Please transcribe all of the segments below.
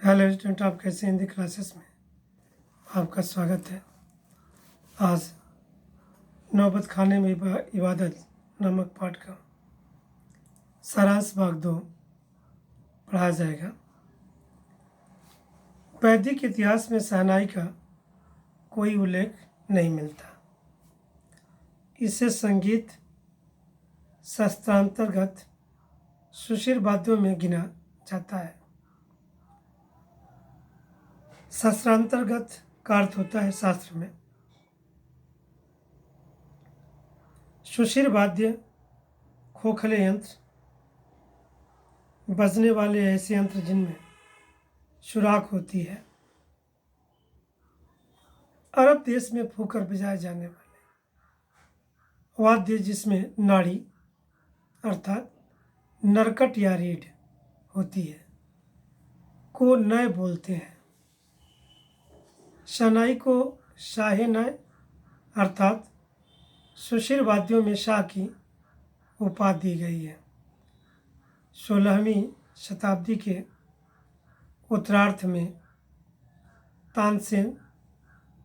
Hello student, आप कैसे Hindi classes में आपका स्वागत है। आज नौबत खाने में इबादत नामक पाठ का सारांश भाग 2 पढ़ाया जाएगा। वैदिक इतिहास में शहनाई का कोई उल्लेख नहीं मिलता। इसे संगीत शास्त्रांतर्गत सुशील वाद्यों में गिना जाता है। शास्त्रांतर्गत का अर्थ होता है शास्त्र में। सुशील वाद्य खोखले यंत्र, बजने वाले ऐसे यंत्र जिनमें सुराख होती है। अरब देश में फूंकर बजाए जाने वाले वाद्य जिसमें नाड़ी अर्थात नरकट या रीढ़ होती है को नय बोलते हैं। शहनाई को शाहे नय अर्थात सुशील वाद्यों में शाह की उपाधि दी गई है। 16वीं शताब्दी के उत्तरार्ध में तानसेन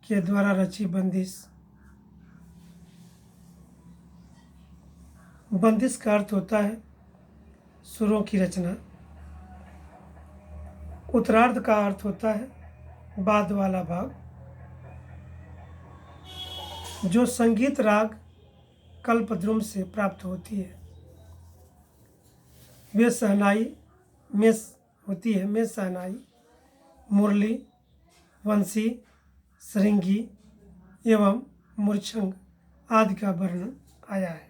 के द्वारा रची बंदिश का अर्थ होता है सुरों की रचना। उत्तरार्ध का अर्थ होता है बाद वाला भाग, जो संगीत राग कल्पद्रुम से प्राप्त होती है। वे शहनाई में होती है में शहनाई, मुरली, वंशी, सरिंगी एवं मूर्छंग आदि का वर्णन आया है।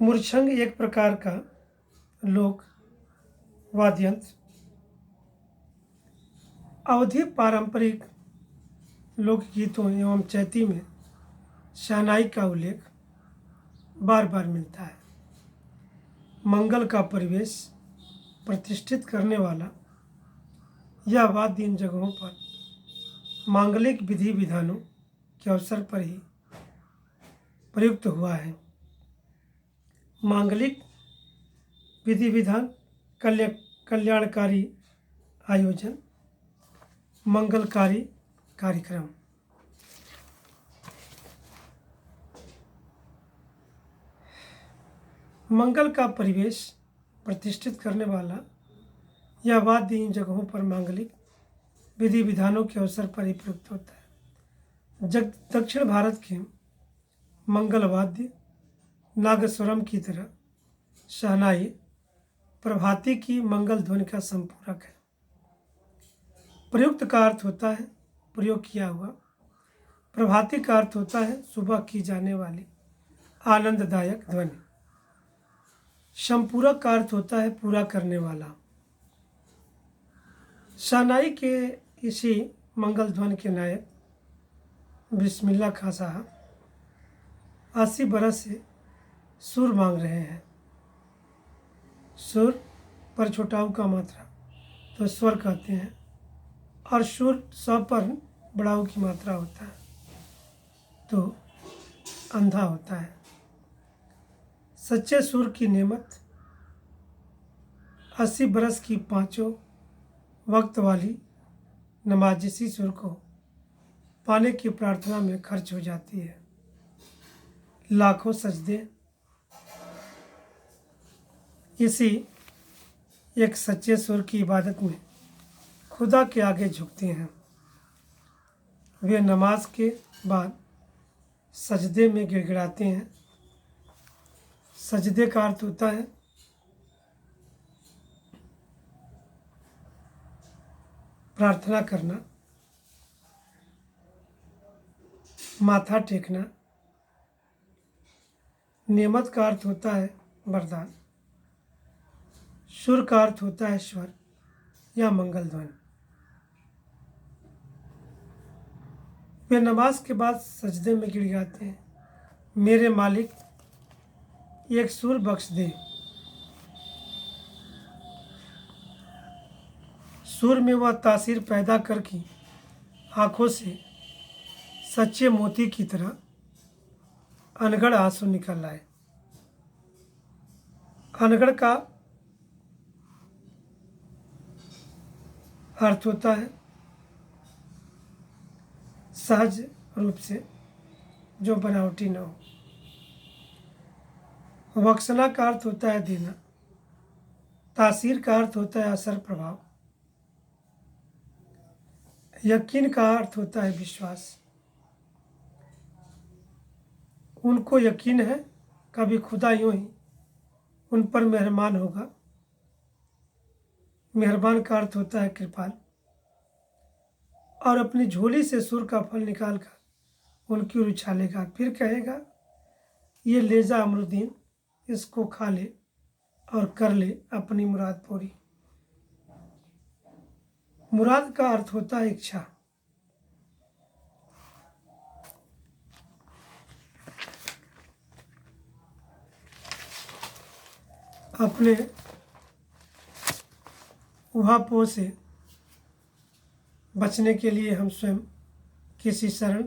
मूर्छंग एक प्रकार का लोक वाद्ययंत्र अवधि पारंपरिक लोकगीतों एवं चैती में शहनाई का उल्लेख बार बार मिलता है। मंगल का परिवेश प्रतिष्ठित करने वाला यह वाद्य इन जगहों पर मांगलिक विधि विधानों के अवसर पर ही प्रयुक्त हुआ है। मांगलिक विधि विधान, कल्याणकारी आयोजन, मंगलकारी कार्यक्रम। मंगल का परिवेश प्रतिष्ठित करने वाला यह वाद्य इन जगहों पर मांगलिक विधि विधानों के अवसर पर ही प्रयुक्त होता है। दक्षिण भारत के मंगल वाद्य नागस्वरम की तरह शहनाई प्रभाती की मंगल ध्वनि का संपूरक है। प्रयुक्त का अर्थ होता है प्रयोग किया हुआ। प्रभाती का अर्थ होता है सुबह की जाने वाली आनंददायक ध्वनि। संपूरक का अर्थ होता है पूरा करने वाला। शहनाई के इसी मंगल ध्वनि के नायक बिस्मिल्लाह खां साहब 80 बरस से सुर मांग रहे हैं। सुर पर छोटाऊ का मात्रा तो स्वर कहते हैं और सुर स पर बड़ाऊ की मात्रा होता है तो अंधा होता है। सच्चे सुर की नेमत 80 बरस की पाँचों वक्त वाली नमाजिशी सुर को पाने की प्रार्थना में खर्च हो जाती है। लाखों सजदे इसी एक सच्चे सुर की इबादत में खुदा के आगे झुकते हैं। वे नमाज के बाद सजदे में गिड़गिड़ाते हैं। सजदे का अर्थ होता है प्रार्थना करना, माथा टेकना। नेमत का अर्थ होता है वरदान। सुर का अर्थ होता है स्वर या मंगल ध्वनि। वे नमाज के बाद सजदे में गिड़गिड़ाते हैं, मेरे मालिक एक सुर बख्श दे। सुर में वह तासीर पैदा करके आँखों से सच्चे मोती की तरह अनगढ़ आंसू निकल आए। अनगढ़ का अर्थ होता है सहज रूप से, जो बनावटी न हो। वक्सना का अर्थ होता है देना। तासीर का अर्थ होता है असर, प्रभाव। यकीन का अर्थ होता है विश्वास। उनको यकीन है कभी खुदा यूं ही उन पर मेहरबान होगा। मेहरबान का अर्थ होता है कृपाल। और अपनी झोली से सुर का फल निकाल कर उनकी ओर उछालेगा, फिर कहेगा ये ले जा अमरुद्दीन, इसको खा ले और कर ले अपनी मुराद पूरी। मुराद का अर्थ होता है इच्छा। अपने उहापोह से बचने के लिए हम स्वयं किसी शरण,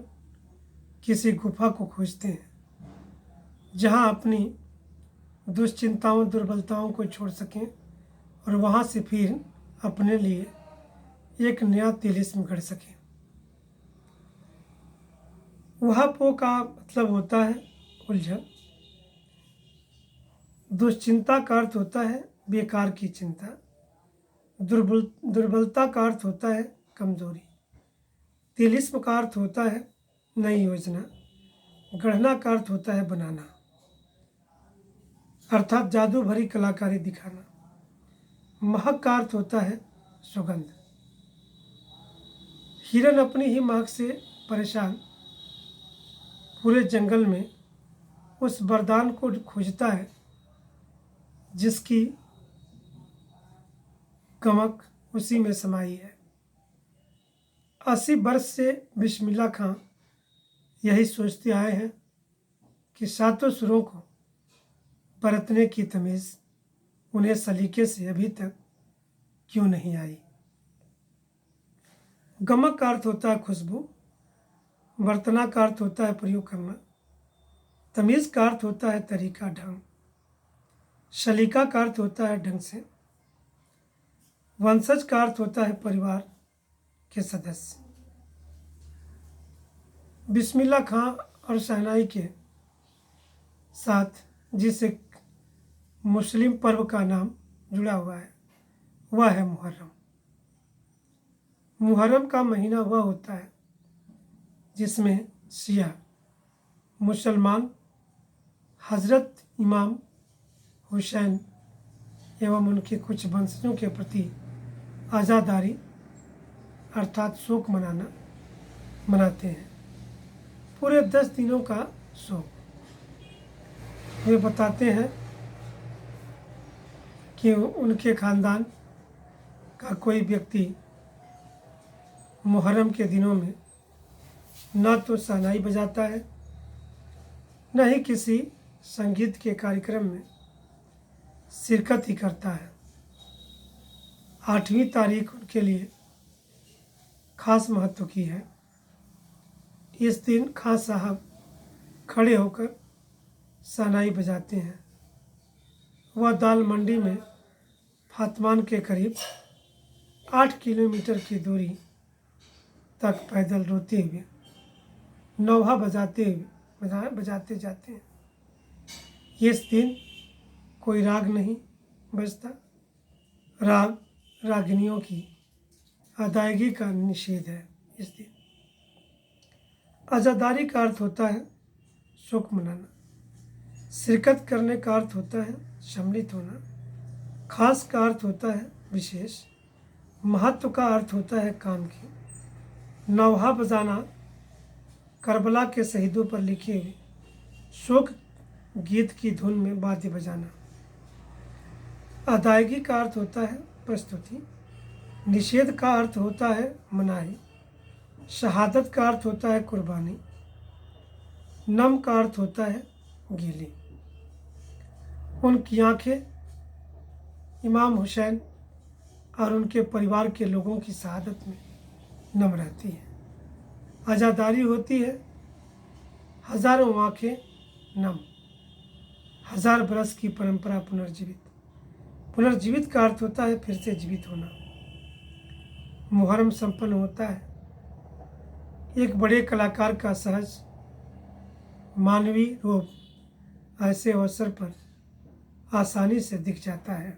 किसी गुफा को खोजते हैं, जहाँ अपनी दुश्चिंताओं, दुर्बलताओं को छोड़ सकें और वहाँ से फिर अपने लिए एक नया तिलिस्म गढ़ सकें। उहापोह का मतलब होता है उलझन। दुश्चिंता का अर्थ होता है बेकार की चिंता। दुर्बलता का अर्थ होता है कमजोरी। तिलिस्म का अर्थ होता है नई योजना। गढ़ना का अर्थ होता है बनाना, अर्थात जादू भरी कलाकारी दिखाना। महक का अर्थ होता है सुगंध। हिरन अपनी ही महक से परेशान पूरे जंगल में उस वरदान को खोजता है जिसकी गमक उसी में समाई है। 80 वर्ष से बिस्मिल्लाह खां यही सोचते आए हैं कि सातों सुरों को बरतने की तमीज़ उन्हें सलीके से अभी तक क्यों नहीं आई। गमक का अर्थ होता है खुशबू। बरतना का अर्थ होता है प्रयोग करना। तमीज़ का अर्थ होता है तरीका, ढंग। सलीका का अर्थ होता है ढंग से। वंशज का अर्थ होता है परिवार के सदस्य। बिस्मिल्लाह खां और शहनाई के साथ जिस एक मुस्लिम पर्व का नाम जुड़ा हुआ है वह है मुहर्रम। मुहर्रम का महीना वह होता है जिसमें शिया मुसलमान हज़रत इमाम हुसैन एवं उनके कुछ वंशजों के प्रति आज़ादारी अर्थात शोक मनाते हैं। पूरे 10 दिनों का शोक। वे बताते हैं कि उनके खानदान का कोई व्यक्ति मुहर्रम के दिनों में न तो शहनाई बजाता है, न ही किसी संगीत के कार्यक्रम में शिरकत ही करता है। 8वीं तारीख उनके लिए खास महत्व की है। इस दिन खां साहब खड़े होकर शहनाई बजाते हैं। वह दाल मंडी में फातमान के करीब 8 किलोमीटर की दूरी तक पैदल रोते हुए नौहा बजाते जाते हैं। इस दिन कोई राग नहीं बजता। राग रागिनियों की अदायगी का निषेध है। इस दिन आज़ादारी का अर्थ होता है शोक मनाना। शिरकत करने का अर्थ होता है सम्मिलित होना। खास का अर्थ होता है विशेष। महत्व का अर्थ होता है काम की। नौहा बजाना करबला के शहीदों पर लिखे हुए शोक गीत की धुन में वाद्य बजाना। अदायगी का अर्थ होता है प्रस्तुति। निषेध का अर्थ होता है मनाही। शहादत का अर्थ होता है कुर्बानी। नम का अर्थ होता है गीली। उनकी आंखें इमाम हुसैन और उनके परिवार के लोगों की शहादत में नम रहती है। आज़ादारी होती है हजारों आंखें नम। 1000 बरस की परंपरा पुनर्जीवित। पुनर्जीवित का अर्थ होता है फिर से जीवित होना। मुहर्रम संपन्न होता है। एक बड़े कलाकार का सहज मानवीय रूप ऐसे अवसर पर आसानी से दिख जाता है।